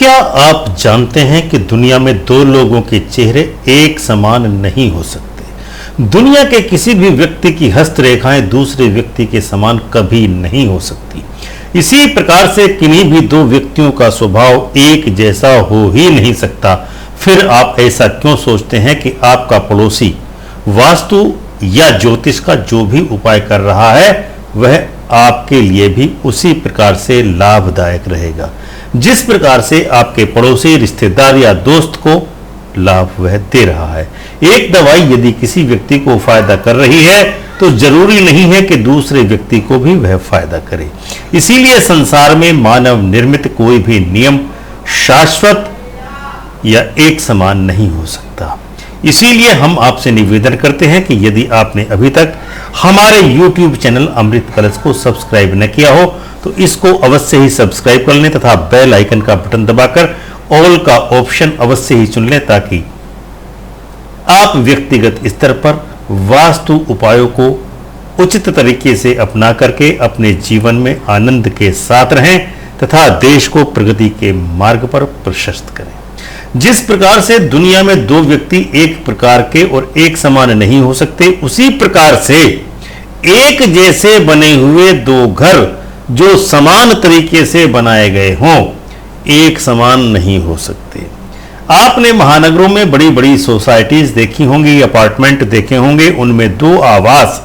क्या आप जानते हैं कि दुनिया में दो लोगों के चेहरे एक समान नहीं हो सकते। दुनिया के किसी भी व्यक्ति की हस्तरेखाएं दूसरे व्यक्ति के समान कभी नहीं हो सकती। इसी प्रकार से किन्हीं भी दो व्यक्तियों का स्वभाव एक जैसा हो ही नहीं सकता। फिर आप ऐसा क्यों सोचते हैं कि आपका पड़ोसी वास्तु या ज्योतिष का जो भी उपाय कर रहा है वह आपके लिए भी उसी प्रकार से लाभदायक रहेगा जिस प्रकार से आपके पड़ोसी, रिश्तेदार या दोस्त को लाभ वह दे रहा है। एक दवाई यदि किसी व्यक्ति को फायदा कर रही है तो जरूरी नहीं है कि दूसरे व्यक्ति को भी वह फायदा करे। इसीलिए संसार में मानव निर्मित कोई भी नियम शाश्वत या एक समान नहीं हो सकता। इसीलिए हम आपसे निवेदन करते हैं कि यदि आपने अभी तक हमारे YouTube चैनल अमृत कलश को सब्सक्राइब न किया हो तो इसको अवश्य ही सब्सक्राइब कर लें तथा बेल आइकन का बटन दबाकर ऑल का ऑप्शन अवश्य ही चुन लें ताकि आप व्यक्तिगत स्तर पर वास्तु उपायों को उचित तरीके से अपना करके अपने जीवन में आनंद के साथ रहें तथा देश को प्रगति के मार्ग पर प्रशस्त करें। जिस प्रकार से दुनिया में दो व्यक्ति एक प्रकार के और एक समान नहीं हो सकते, उसी प्रकार से एक जैसे बने हुए दो घर जो समान तरीके से बनाए गए हों एक समान नहीं हो सकते। आपने महानगरों में बड़ी बड़ी सोसाइटीज देखी होंगी, अपार्टमेंट देखे होंगे, उनमें दो आवास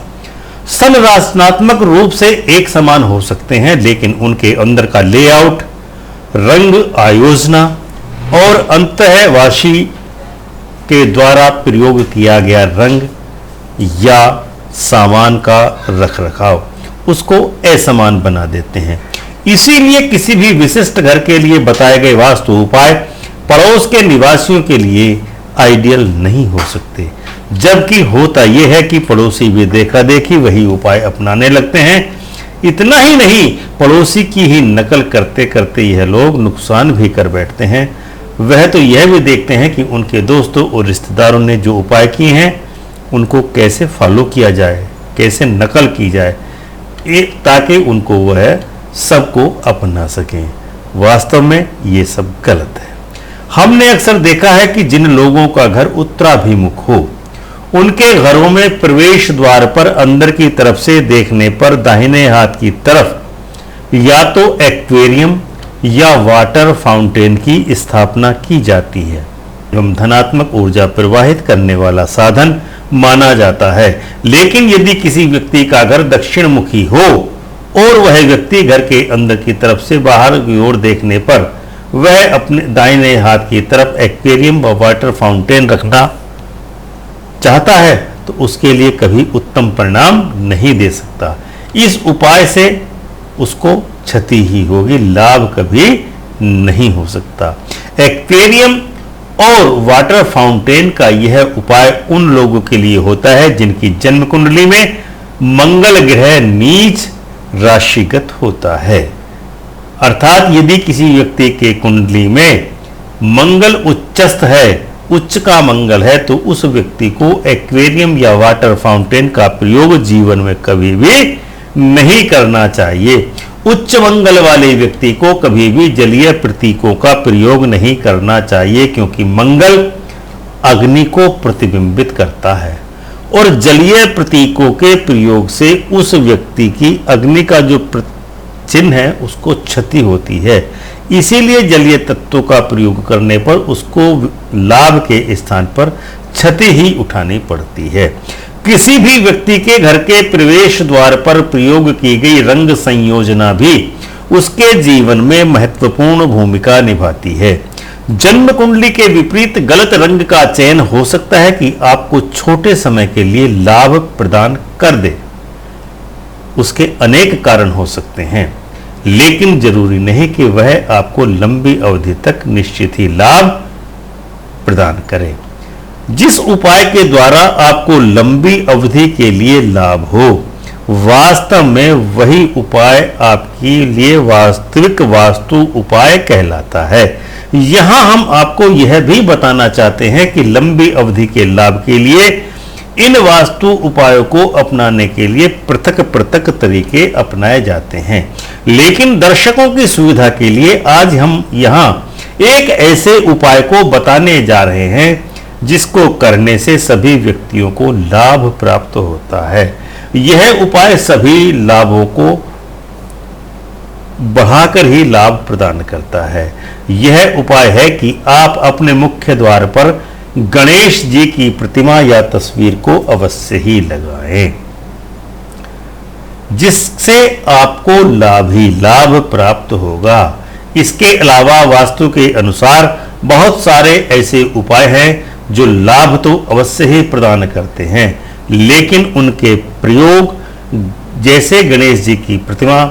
संरचनात्मक रूप से एक समान हो सकते हैं लेकिन उनके अंदर का लेआउट, रंग आयोजना और अंतःवासी के द्वारा प्रयोग किया गया रंग या सामान का रखरखाव उसको असमान बना देते हैं। इसीलिए किसी भी विशिष्ट घर के लिए बताए गए वास्तु उपाय पड़ोस के निवासियों के लिए आइडियल नहीं हो सकते, जबकि होता यह है कि पड़ोसी भी देखा देखी वही उपाय अपनाने लगते हैं। इतना ही नहीं, पड़ोसी की ही नकल करते करते यह लोग नुकसान भी कर बैठते हैं। वह तो यह भी देखते हैं कि उनके दोस्तों और रिश्तेदारों ने जो उपाय किए हैं उनको कैसे फॉलो किया जाए, कैसे नकल की जाए, ताकि उनको वह सबको अपना सकें। वास्तव में ये सब गलत है। हमने अक्सर देखा है कि जिन लोगों का घर उत्तराभिमुख हो उनके घरों में प्रवेश द्वार पर अंदर की तरफ से देखने पर दाहिने हाथ की तरफ या तो एक्वेरियम या वाटर फाउंटेन की स्थापना की जाती है एवं धनात्मक ऊर्जा प्रवाहित करने वाला साधन माना जाता है। लेकिन यदि किसी व्यक्ति का घर दक्षिण मुखी हो और वह व्यक्ति घर के अंदर की तरफ से बाहर की ओर देखने पर वह अपने दाहिने हाथ की तरफ एक्वेरियम व वाटर फाउंटेन रखना चाहता है तो उसके लिए कभी उत्तम परिणाम नहीं दे सकता। इस उपाय से उसको क्षति ही होगी, लाभ कभी नहीं हो सकता। एक्वेरियम और वाटर फाउंटेन का यह उपाय उन लोगों के लिए होता है जिनकी जन्म कुंडली में मंगल ग्रह नीच राशिगत होता है। अर्थात यदि किसी व्यक्ति के कुंडली में मंगल उच्चस्थ है, उच्च का मंगल है, तो उस व्यक्ति को एक्वेरियम या वाटर फाउंटेन का प्रयोग जीवन में कभी भी नहीं करना चाहिए। उच्च मंगल वाले व्यक्ति को कभी भी जलीय प्रतीकों का प्रयोग नहीं करना चाहिए क्योंकि मंगल अग्नि को प्रतिबिंबित करता है और जलीय प्रतीकों के प्रयोग से उस व्यक्ति की अग्नि का जो चिन्ह है उसको क्षति होती है। इसीलिए जलीय तत्वों का प्रयोग करने पर उसको लाभ के स्थान पर क्षति ही उठानी पड़ती है। किसी भी व्यक्ति के घर के प्रवेश द्वार पर प्रयोग की गई रंग संयोजना भी उसके जीवन में महत्वपूर्ण भूमिका निभाती है। जन्म कुंडली के विपरीत गलत रंग का चयन हो सकता है कि आपको छोटे समय के लिए लाभ प्रदान कर दे। उसके अनेक कारण हो सकते हैं लेकिन जरूरी नहीं कि वह आपको लंबी अवधि तक निश्चित ही लाभ प्रदान करे। जिस उपाय के द्वारा आपको लंबी अवधि के लिए लाभ हो वास्तव में वही उपाय आपके लिए वास्तविक वास्तु उपाय कहलाता है। यहां हम आपको यह भी बताना चाहते हैं कि लंबी अवधि के लाभ के लिए इन वास्तु उपायों को अपनाने के लिए पृथक पृथक तरीके अपनाए जाते हैं। लेकिन दर्शकों की सुविधा के लिए आज हम यहाँ एक ऐसे उपाय को बताने जा रहे हैं जिसको करने से सभी व्यक्तियों को लाभ प्राप्त होता है। यह उपाय सभी लाभों को बढ़ाकर ही लाभ प्रदान करता है। यह उपाय है कि आप अपने मुख्य द्वार पर गणेश जी की प्रतिमा या तस्वीर को अवश्य ही लगाएं, जिससे आपको लाभ ही लाभ प्राप्त होगा। इसके अलावा वास्तु के अनुसार बहुत सारे ऐसे उपाय हैं जो लाभ तो अवश्य ही प्रदान करते हैं, लेकिन उनके प्रयोग जैसे गणेश जी की प्रतिमा,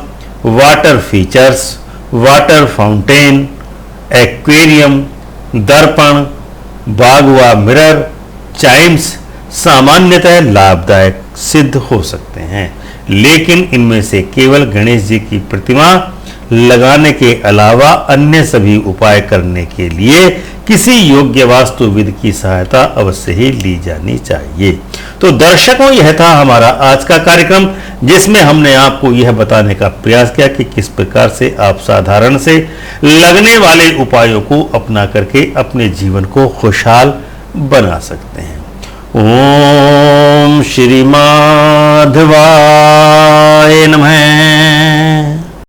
water features, water fountain, aquarium, दर्पण, बागवा मिरर, चाइम्स सामान्यतः लाभदायक सिद्ध हो सकते हैं, लेकिन इनमें से केवल गणेश जी की प्रतिमा लगाने के अलावा अन्य सभी उपाय करने के लिए किसी योग्य वास्तुविद की सहायता अवश्य ही ली जानी चाहिए। तो दर्शकों, यह था हमारा आज का कार्यक्रम, जिसमें हमने आपको यह बताने का प्रयास किया कि किस प्रकार से आप साधारण से लगने वाले उपायों को अपना करके अपने जीवन को खुशहाल बना सकते हैं। ओम श्री माधवाय नमः।